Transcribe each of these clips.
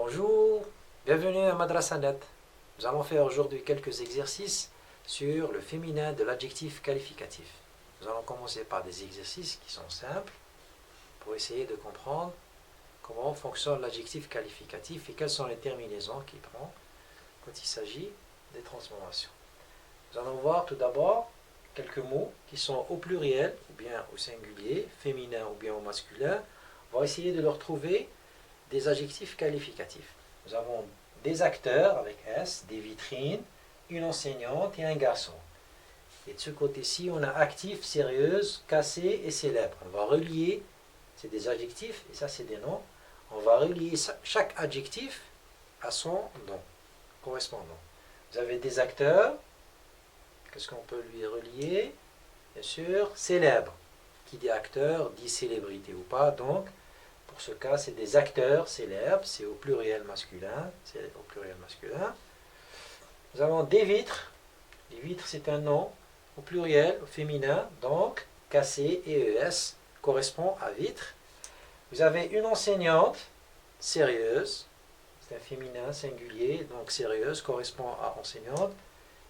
Bonjour, bienvenue à Madrasanet. Nous allons faire aujourd'hui quelques exercices sur le féminin de l'adjectif qualificatif. Nous allons commencer par des exercices qui sont simples pour essayer de comprendre comment fonctionne l'adjectif qualificatif et quelles sont les terminaisons qu'il prend quand il s'agit des transformations. Nous allons voir tout d'abord quelques mots qui sont au pluriel ou bien au singulier, féminin ou bien au masculin. On va essayer de leur trouver des adjectifs qualificatifs. Nous avons des acteurs avec S, des vitrines, une enseignante et un garçon. Et de ce côté-ci, on a actif, sérieuse, cassé et célèbre. On va relier, c'est des adjectifs et ça c'est des noms. On va relier chaque adjectif à son nom correspondant. Vous avez des acteurs, qu'est-ce qu'on peut lui relier? Bien sûr, célèbre. Qui dit acteur dit célébrité ou pas, donc pour ce cas, c'est des acteurs célèbres, c'est au pluriel masculin. Nous avons des vitres. Les vitres, c'est un nom au pluriel, au féminin, donc cassé et ES correspond à vitre. Vous avez une enseignante sérieuse, c'est un féminin singulier, donc sérieuse correspond à enseignante.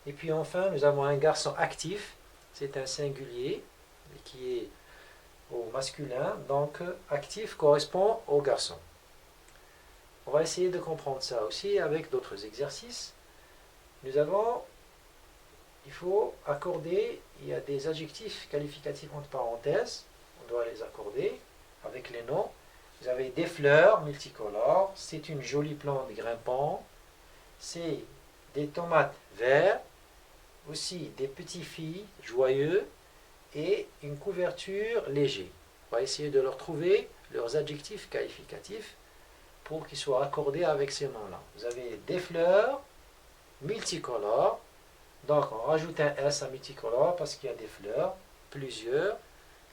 Et puis enfin, nous avons un garçon actif, c'est un singulier qui est au masculin, donc actif correspond au garçon. On va essayer de comprendre ça aussi avec d'autres exercices. Il faut accorder, il y a des adjectifs qualificatifs entre parenthèses, on doit les accorder avec les noms. Vous avez des fleurs multicolores, c'est une jolie plante grimpante, c'est des tomates vertes, aussi des petites filles joyeux, et une couverture léger. On va essayer de leur trouver leurs adjectifs qualificatifs pour qu'ils soient accordés avec ces noms-là. Vous avez des fleurs multicolores, donc on rajoute un S à multicolore parce qu'il y a des fleurs, plusieurs.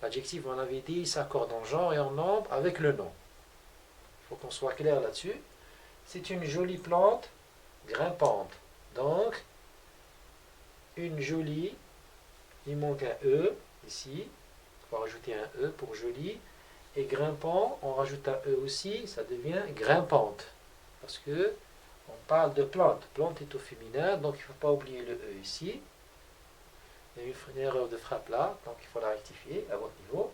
L'adjectif, on avait dit, s'accorde en genre et en nombre avec le nom. Il faut qu'on soit clair là-dessus. C'est une jolie plante grimpante. Donc, une jolie, il manque un E. Ici, on va rajouter un E pour joli. Et grimpant, on rajoute un E aussi, ça devient grimpante. Parce que on parle de plante. Plante est au féminin, donc il ne faut pas oublier le E ici. Il y a une erreur de frappe là, donc il faut la rectifier à votre niveau.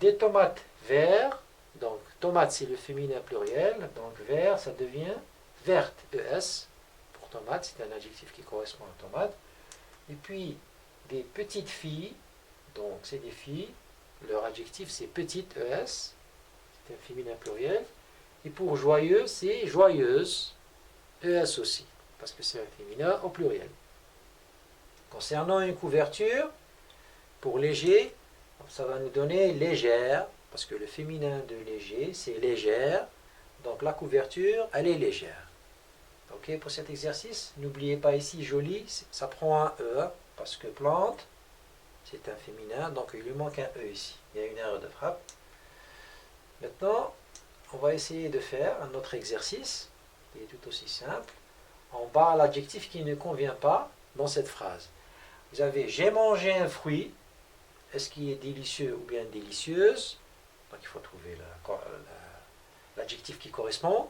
Des tomates vertes, donc tomate c'est le féminin pluriel, donc vert ça devient verte, ES. Pour tomate, c'est un adjectif qui correspond à tomate. Et puis des petites filles. Donc, c'est des filles. Leur adjectif, c'est petite, ES. C'est un féminin pluriel. Et pour joyeux, c'est joyeuse, ES aussi. Parce que c'est un féminin au pluriel. Concernant une couverture, pour léger, ça va nous donner légère. Parce que le féminin de léger, c'est légère. Donc, la couverture, elle est légère. Ok, pour cet exercice, n'oubliez pas ici, joli, ça prend un E. Parce que plante, c'est un féminin, donc il lui manque un E ici. Il y a une erreur de frappe. Maintenant, on va essayer de faire un autre exercice, qui est tout aussi simple. On barre l'adjectif qui ne convient pas dans cette phrase. Vous avez « j'ai mangé un fruit ». Est-ce qu'il est délicieux ou bien délicieuse? Donc il faut trouver l'adjectif qui correspond.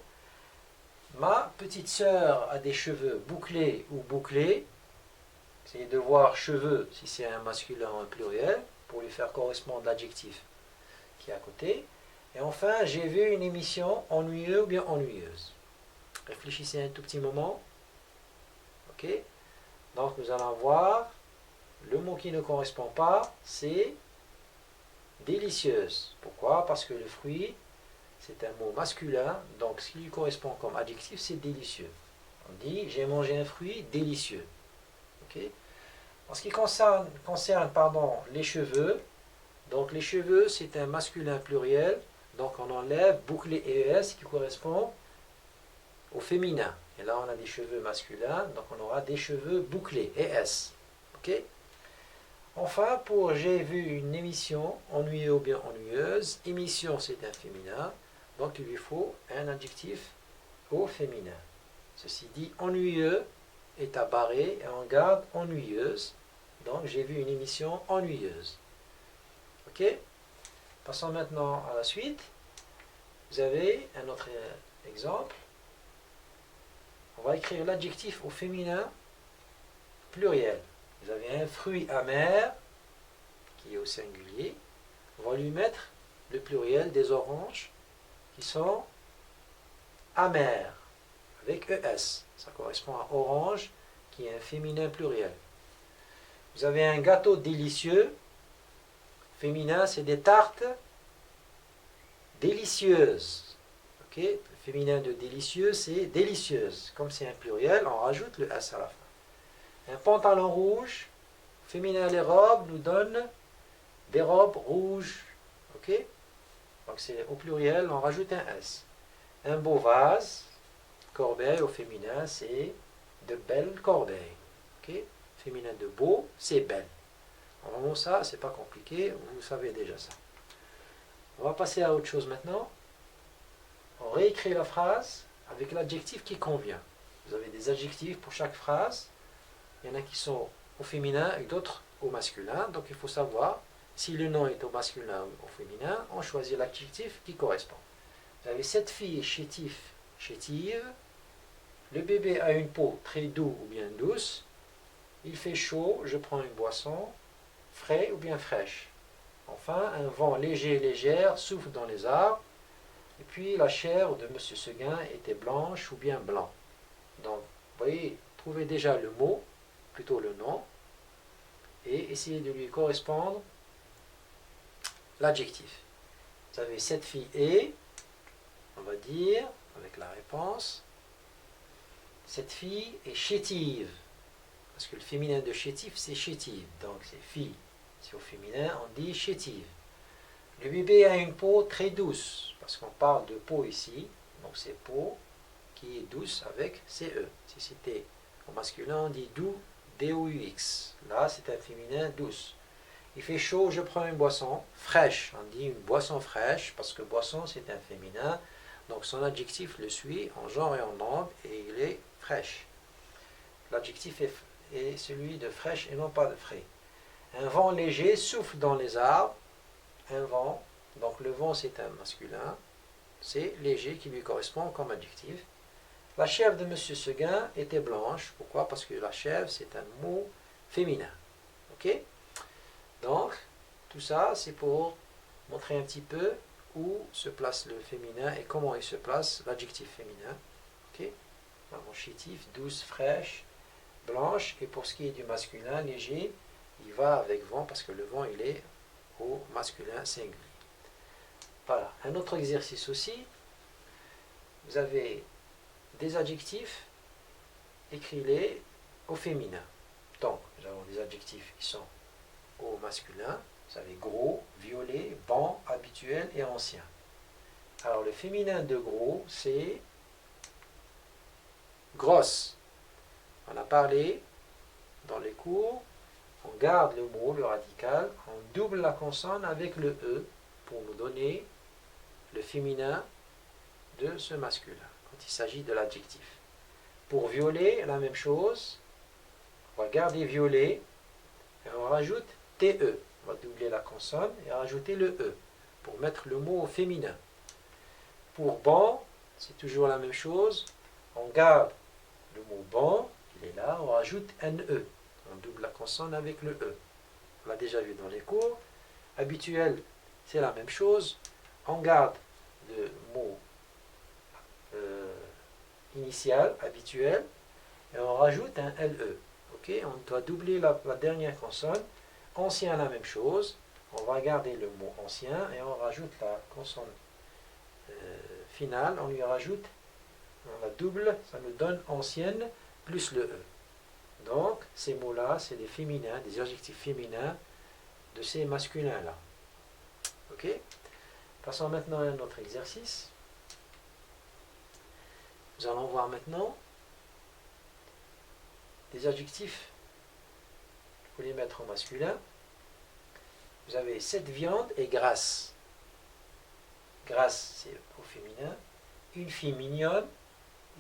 Ma petite sœur a des cheveux bouclés ou bouclés. Essayez de voir cheveux si c'est un masculin ou un pluriel pour lui faire correspondre l'adjectif qui est à côté. Et enfin, j'ai vu une émission ennuyeuse ou bien ennuyeuse. Réfléchissez un tout petit moment. Ok. Donc nous allons voir le mot qui ne correspond pas, c'est délicieuse. Pourquoi? Parce que le fruit, c'est un mot masculin, donc ce qui lui correspond comme adjectif, c'est délicieux. On dit j'ai mangé un fruit délicieux. Okay. En ce qui concerne les cheveux, donc les cheveux c'est un masculin pluriel, donc on enlève bouclé et ES qui correspond au féminin. Et là on a des cheveux masculins, donc on aura des cheveux bouclés, ES. Okay. Enfin, pour j'ai vu une émission ennuyeuse ou bien ennuyeuse, émission c'est un féminin, donc il lui faut un adjectif au féminin. Ceci dit, ennuyeux est à barrer et on garde ennuyeuse. Donc, j'ai vu une émission ennuyeuse. Ok? Passons maintenant à la suite. Vous avez un autre exemple. On va écrire l'adjectif au féminin pluriel. Vous avez un fruit amer qui est au singulier. On va lui mettre le pluriel des oranges qui sont amers avec ES. Ça correspond à orange qui est un féminin pluriel. Vous avez un gâteau délicieux. Féminin, c'est des tartes délicieuses. Ok? Le féminin de délicieux, c'est délicieuse. Comme c'est un pluriel, on rajoute le S à la fin. Un pantalon rouge, féminin les robes, nous donne des robes rouges. Ok? Donc c'est au pluriel, on rajoute un S. Un beau vase, corbeille au féminin, c'est de belles corbeilles. Ok? Féminin de beau, c'est belle. Alors ça, c'est pas compliqué, vous savez déjà ça. On va passer à autre chose maintenant. On réécrit la phrase avec l'adjectif qui convient. Vous avez des adjectifs pour chaque phrase. Il y en a qui sont au féminin et d'autres au masculin. Donc il faut savoir si le nom est au masculin ou au féminin. On choisit l'adjectif qui correspond. Vous avez cette fille est chétive. Le bébé a une peau très douce ou bien douce. Il fait chaud, je prends une boisson. Frais ou bien fraîche. Enfin, un vent léger et légère souffle dans les arbres. Et puis la chair de M. Seguin était blanche ou bien blanc. Donc, vous voyez, trouvez déjà le mot, plutôt le nom, et essayez de lui correspondre l'adjectif. Vous avez cette fille est, on va dire, avec la réponse, cette fille est chétive. Parce que le féminin de chétif, c'est chétive. Donc c'est fille. Si au féminin, on dit chétive. Le bébé a une peau très douce. Parce qu'on parle de peau ici. Donc c'est peau qui est douce avec CE. Si c'était au masculin, on dit doux, D-O-U-X. Là, c'est un féminin douce. Il fait chaud, je prends une boisson fraîche. On dit une boisson fraîche parce que boisson, c'est un féminin. Donc son adjectif le suit en genre et en nombre et il est fraîche. L'adjectif est celui de fraîche et non pas de frais. Un vent léger souffle dans les arbres. Un vent, donc le vent c'est un masculin, c'est léger qui lui correspond comme adjectif. La chèvre de M. Seguin était blanche. Pourquoi? Parce que la chèvre c'est un mot féminin. Ok? Donc, tout ça c'est pour montrer un petit peu où se place le féminin et comment il se place l'adjectif féminin. Ok? Donc, chétif, douce, fraîche, blanche, et pour ce qui est du masculin, léger, il va avec vent parce que le vent il est au masculin singulier. Voilà, un autre exercice aussi, vous avez des adjectifs, écrivez-les au féminin. Donc, nous avons des adjectifs qui sont au masculin, vous avez gros, violet, bon, habituel et ancien. Alors le féminin de gros, c'est grosse. On a parlé dans les cours, on garde le mot, le radical, on double la consonne avec le E pour nous donner le féminin de ce masculin, quand il s'agit de l'adjectif. Pour violet, la même chose, on va garder violet et on rajoute TE. On va doubler la consonne et rajouter le E pour mettre le mot au féminin. Pour bon, c'est toujours la même chose, on garde le mot bon, il est là, on rajoute NE. On double la consonne avec le E. On l'a déjà vu dans les cours. Habituel, c'est la même chose. On garde le mot initial, habituel, et on rajoute un LE. Okay? On doit doubler la dernière consonne. Ancien, la même chose. On va garder le mot ancien et on rajoute la consonne finale. On lui rajoute, on la double, ça nous donne ancienne plus le E. Donc, ces mots-là, c'est des féminins, des adjectifs féminins de ces masculins-là. Ok? Passons maintenant à un autre exercice. Nous allons voir maintenant des adjectifs. Vous les mettre au masculin. Vous avez cette viande est grasse. Grasse, c'est au féminin. Une fille mignonne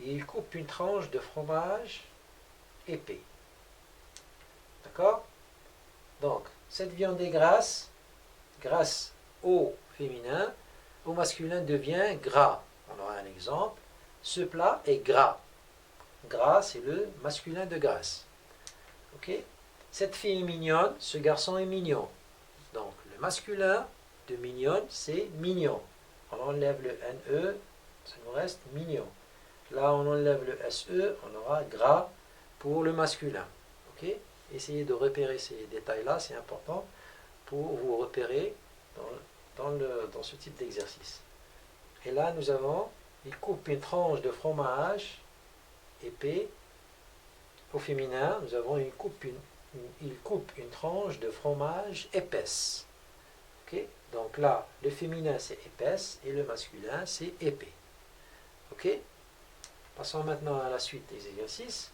et il coupe une tranche de fromage épais. D'accord? Donc, cette viande est grasse, grasse au féminin, au masculin devient gras. On aura un exemple. Ce plat est gras. Gras, c'est le masculin de grasse. Ok? Cette fille est mignonne, ce garçon est mignon. Donc, le masculin de mignonne, c'est mignon. On enlève le NE, ça nous reste mignon. Là, on enlève le SE, on aura gras pour le masculin. Ok? Essayez de repérer ces détails-là, c'est important pour vous repérer dans ce type d'exercice. Et là, nous avons, il coupe une tranche de fromage épais. Au féminin, nous avons il coupe une tranche de fromage épaisse. Okay? Donc là, le féminin c'est épaisse et le masculin c'est épais. Ok? Passons maintenant à la suite des exercices.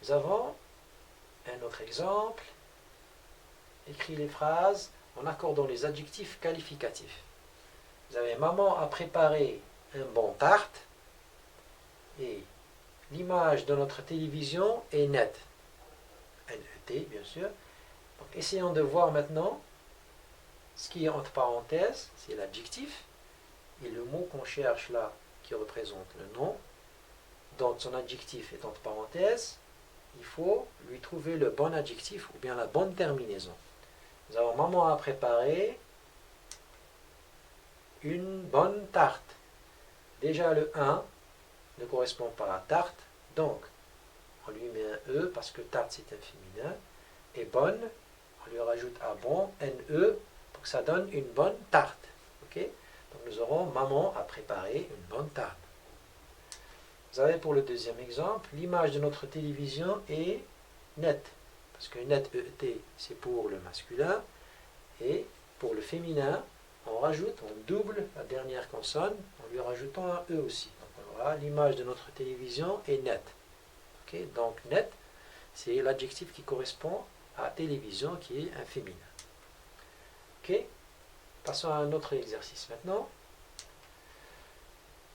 Nous avons un autre exemple. Écris les phrases en accordant les adjectifs qualificatifs. Vous avez maman a préparé un bon tarte et l'image de notre télévision est nette. N-E-T, bien sûr. Donc, essayons de voir maintenant ce qui est entre parenthèses, c'est l'adjectif, et le mot qu'on cherche là, qui représente le nom, dont son adjectif est entre parenthèses, il faut lui trouver le bon adjectif ou bien la bonne terminaison. Nous avons maman a préparé une bonne tarte. Déjà le 1 ne correspond pas à tarte, donc on lui met un E parce que tarte c'est un féminin, et bonne, on lui rajoute à bon, NE, pour que ça donne une bonne tarte. Ok? Donc nous aurons maman a préparé une bonne tarte. Vous avez pour le deuxième exemple, l'image de notre télévision est nette, parce que net ET c'est pour le masculin, et pour le féminin, on rajoute, on double la dernière consonne en lui rajoutant un E aussi. Donc voilà, l'image de notre télévision est nette. Okay? Donc net, c'est l'adjectif qui correspond à télévision qui est un féminin. Ok? Passons à un autre exercice maintenant.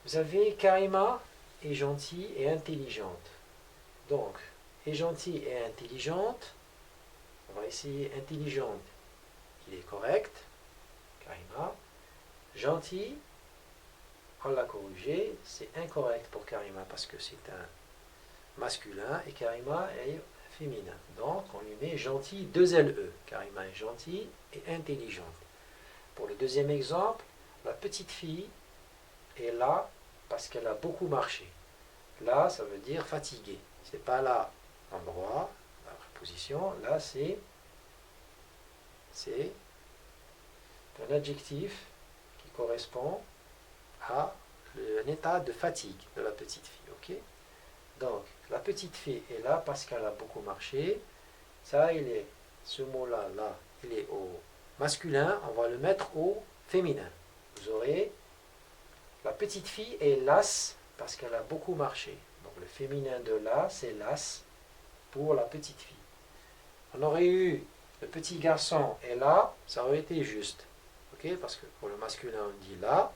Vous avez Karima est gentille et intelligente. Donc, est gentille et intelligente. On va essayer intelligente. Il est correct. Karima. Gentil, on l'a corrigé. C'est incorrect pour Karima parce que c'est un masculin et Karima est féminin. Donc, on lui met gentil, 2 LE. Karima est gentille et intelligente. Pour le deuxième exemple, la petite fille est là parce qu'elle a beaucoup marché. Là, ça veut dire fatiguée. C'est pas là, endroit, la préposition. Là, c'est un adjectif qui correspond à un état de fatigue de la petite fille. Ok? Donc, la petite fille est là parce qu'elle a beaucoup marché. Ça, ce mot-là, là, il est au masculin. On va le mettre au féminin. Vous aurez la petite fille est lasse parce qu'elle a beaucoup marché. Donc, le féminin de là, c'est lasse pour la petite fille. On aurait eu le petit garçon est là, ça aurait été juste. Ok? Parce que pour le masculin, on dit là,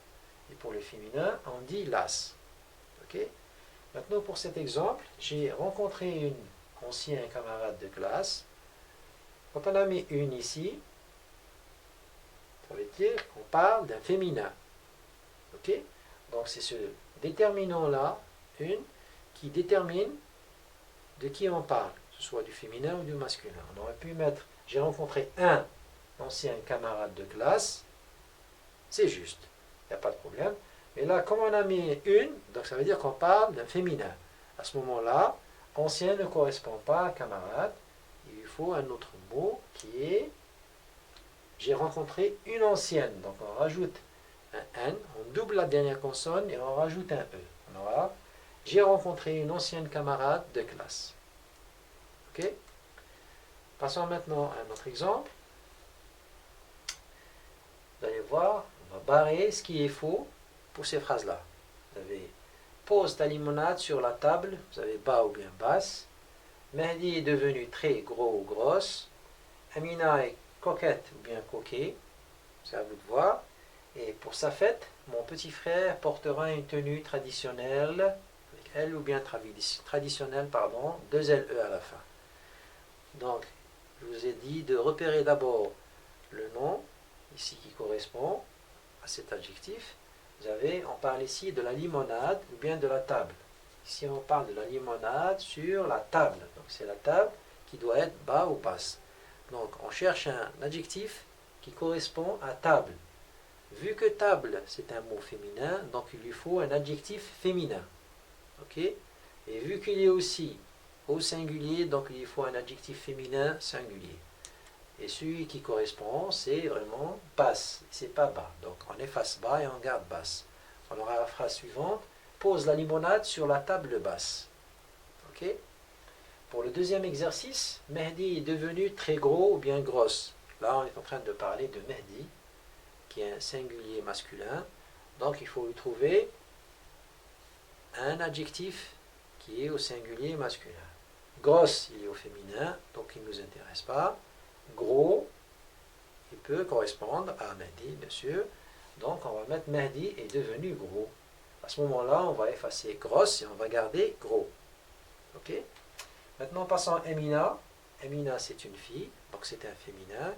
et pour le féminin, on dit lasse. Ok? Maintenant, pour cet exemple, j'ai rencontré une ancienne camarade de classe. Quand on a mis une ici, ça veut dire qu'on parle d'un féminin. Ok? Donc, c'est ce déterminant-là, une, qui détermine de qui on parle, que ce soit du féminin ou du masculin. On aurait pu mettre, j'ai rencontré un ancien camarade de classe, c'est juste, il n'y a pas de problème. Mais là, comme on a mis une, donc ça veut dire qu'on parle d'un féminin. À ce moment-là, ancien ne correspond pas à camarade. Il faut un autre mot qui est j'ai rencontré une ancienne. Donc on rajoute un N, on double la dernière consonne et on rajoute un E. On aura j'ai rencontré une ancienne camarade de classe. Ok? Passons maintenant à un autre exemple. Vous allez voir, on va barrer ce qui est faux pour ces phrases-là. Vous avez pose ta limonade sur la table, vous avez bas ou bien basse. Mehdi est devenu très gros ou grosse. Amina est coquette ou bien coquet. C'est à vous de voir. Et pour sa fête, mon petit frère portera une tenue traditionnelle, avec L ou bien traditionnelle, pardon, 2 LE à la fin. Donc, je vous ai dit de repérer d'abord le nom, ici qui correspond à cet adjectif. On parle ici de la limonade ou bien de la table. Ici, on parle de la limonade sur la table. Donc, c'est la table qui doit être bas ou basse. Donc, on cherche un adjectif qui correspond à table. Vu que table, c'est un mot féminin, donc il lui faut un adjectif féminin. Ok? Et vu qu'il est aussi au singulier, donc il lui faut un adjectif féminin singulier. Et celui qui correspond, c'est vraiment basse, c'est pas bas. Donc on efface bas et on garde basse. On aura la phrase suivante, pose la limonade sur la table basse. Ok? Pour le deuxième exercice, Mehdi est devenu très gros ou bien grosse. Là, on est en train de parler de Mehdi, qui est un singulier masculin. Donc il faut lui trouver un adjectif qui est au singulier masculin. Grosse, il est au féminin, donc il ne nous intéresse pas. Gros, il peut correspondre à Mehdi, bien sûr. Donc on va mettre Mehdi est devenu gros. À ce moment-là, on va effacer grosse et on va garder gros. Ok? Maintenant, passons à Emina. Emina, c'est une fille, donc c'est un féminin.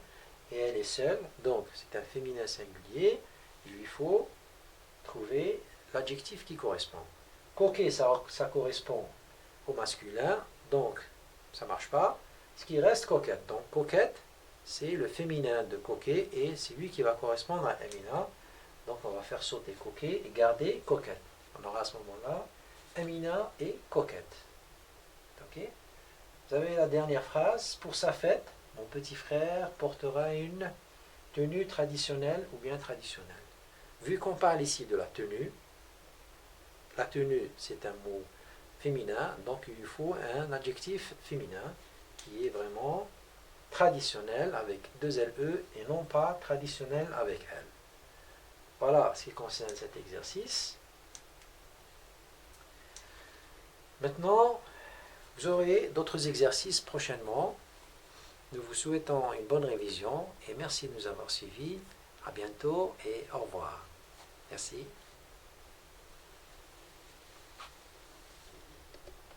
Et elle est seule, donc c'est un féminin singulier. Il lui faut trouver l'adjectif qui correspond. Coquet, ça correspond au masculin, donc ça ne marche pas. Ce qui reste coquette. Donc coquette, c'est le féminin de coquet et c'est lui qui va correspondre à Emina. Donc on va faire sauter coquet et garder coquette. On aura à ce moment-là Emina et coquette. Ok? Vous avez la dernière phrase. Pour sa fête, mon petit frère portera une tenue traditionnelle ou bien traditionnelle. Vu qu'on parle ici de la tenue c'est un mot féminin, donc il lui faut un adjectif féminin qui est vraiment traditionnel avec deux LE et non pas traditionnel avec L. Voilà ce qui concerne cet exercice. Maintenant, vous aurez d'autres exercices prochainement. Nous vous souhaitons une bonne révision et merci de nous avoir suivis. À bientôt et au revoir. Merci.